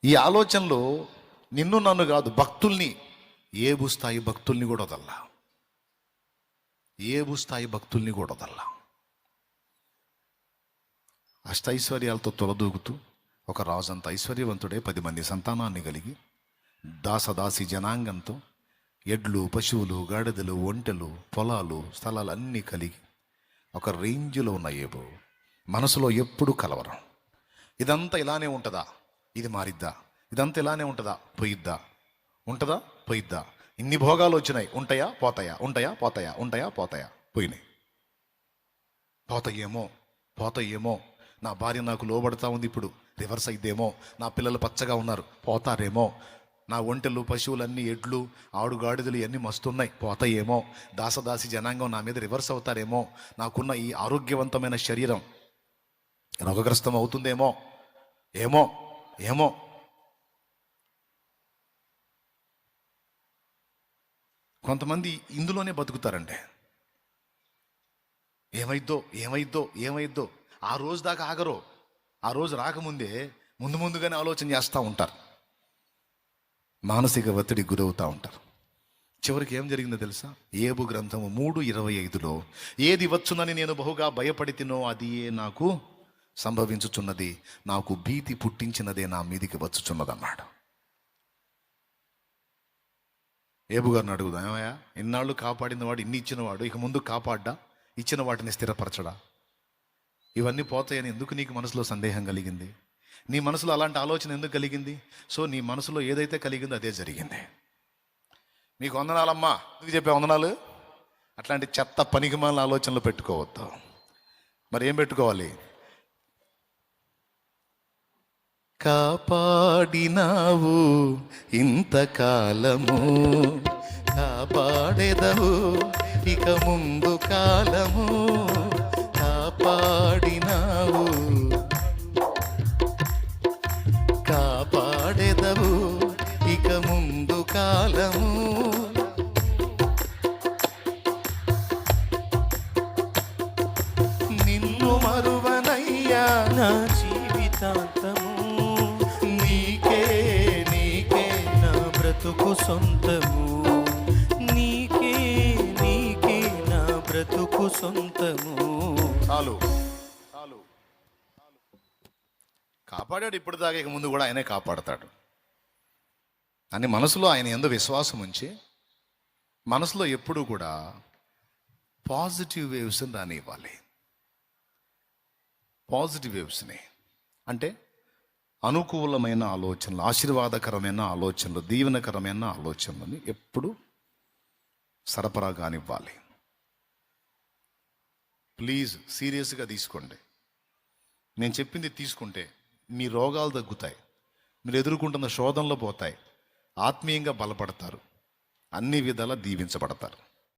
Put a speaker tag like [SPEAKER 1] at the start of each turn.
[SPEAKER 1] ఈ ఆలోచనలో నిన్ను నన్ను కాదు, భక్తుల్ని, ఏబు స్థాయి భక్తుల్ని కూడా వదల్లా. ఏబు స్థాయి భక్తుల్ని కూడా వదల్లా. అష్టైశ్వర్యాలతో తొలదూగుతూ ఒక రాజంత ఐశ్వర్యవంతుడే 10 మంది సంతానాన్ని కలిగి దాసదాసి జనాంగంతో ఎడ్లు, పశువులు, గాడిదలు, ఒంటెలు, పొలాలు, స్థలాలు అన్నీ కలిగి ఒక రేంజ్లో ఉన్న ఏబు మనసులో ఎప్పుడు కలవరం. ఇదంతా ఇలానే ఉంటుందా, ఇది మారిద్దా, ఇదంతా ఇలానే ఉంటుందా, పోయిద్దా, ఉంటుందా పోయిద్దా, ఇన్ని భోగాలు వచ్చినాయి, ఉంటాయా పోతాయా, ఉంటాయా పోతాయా, ఉంటాయా పోతాయా, పోయినాయి, పోతాయేమో, నా భార్య నాకు లోబడతా ఉంది, ఇప్పుడు రివర్స్ అయిద్దేమో, నా పిల్లలు పచ్చగా ఉన్నారు, పోతారేమో, నా ఒంటెలు, పశువులన్నీ, ఎడ్లు, ఆడుగాడిదలు ఇవన్నీ మస్తున్నాయి, పోతాయేమో, దాసదాసి జనాంగం నా మీద రివర్స్ అవుతారేమో, నాకున్న ఈ ఆరోగ్యవంతమైన శరీరం రోగగ్రస్తం అవుతుందేమో, ఏమో. కొంతమంది ఇందులోనే బతుకుతారంటే ఏమైద్దో ఆ రోజు దాకా ఆగరు. ఆ రోజు రాకముందే ముందుగానే ఆలోచన చేస్తూ ఉంటారు, మానసిక ఒత్తిడికి గురవుతూ ఉంటారు. చివరికి ఏం జరిగిందో తెలుసా? ఏబు గ్రంథము 3:25లో ఏది వచ్చునని నేను బహుగా భయపడి తినో అది నాకు సంభవించుచున్నది, నాకు భీతి పుట్టించినదే నా మీదికి వచ్చుచున్నదన్నాడు. ఏబు గారిని అడుగుదాం, ఏమయ్యా, ఇన్నాళ్ళు కాపాడిన వాడు, ఇన్ని ఇచ్చినవాడు ఇక ముందు కాపాడ్డా, ఇచ్చిన వాటిని స్థిరపరచడా? ఇవన్నీ పోతాయని ఎందుకు నీకు మనసులో సందేహం కలిగింది? నీ మనసులో అలాంటి ఆలోచన ఎందుకు కలిగింది? సో నీ మనసులో ఏదైతే కలిగిందో అదే జరిగింది. నీకు వందనాలమ్మా, ఎందుకు చెప్పే వందనాలు? అట్లాంటి చెత్త పనికిమాలిన ఆలోచనలు పెట్టుకోవద్దు. మరి ఏం పెట్టుకోవాలి? కాపాడినావు ఇంతకాలము, కాపాడెదవు ఇక ముందు కాలము, కాపాడినావు కాపాడెదవు ఇక ముందు కాలము. నిన్ను మరువనయ్యా నా జీవితాంతము, నీకే నా బ్రతుకు సొంతము, నీకే నా బ్రతుకు సొంతము. చాలు. కాపాడాడు ఇప్పుడు దాకా, ఇక ముందు కూడా ఆయనే కాపాడతాడు అని మనసులో ఆయన యందు విశ్వాసం ఉంచి, మనసులో ఎప్పుడు కూడా పాజిటివ్ వేవ్స్ని రానివ్వాలి. పాజిటివ్ వేవ్స్ని అంటే అనుకూలమైన ఆలోచనలు, ఆశీర్వాదకరమైన ఆలోచనలు, దీవెనకరమైన ఆలోచనలని ఎప్పుడు సరఫరా కానివ్వాలి. ప్లీజ్ సీరియస్గా తీసుకోండి. నేను చెప్పింది తీసుకుంటే మీ రోగాలు తగ్గుతాయి, మీరు ఎదుర్కొంటున్న శోధనలు పోతాయి, ఆత్మీయంగా బలపడతారు, అన్ని విధాలా దీవించబడతారు.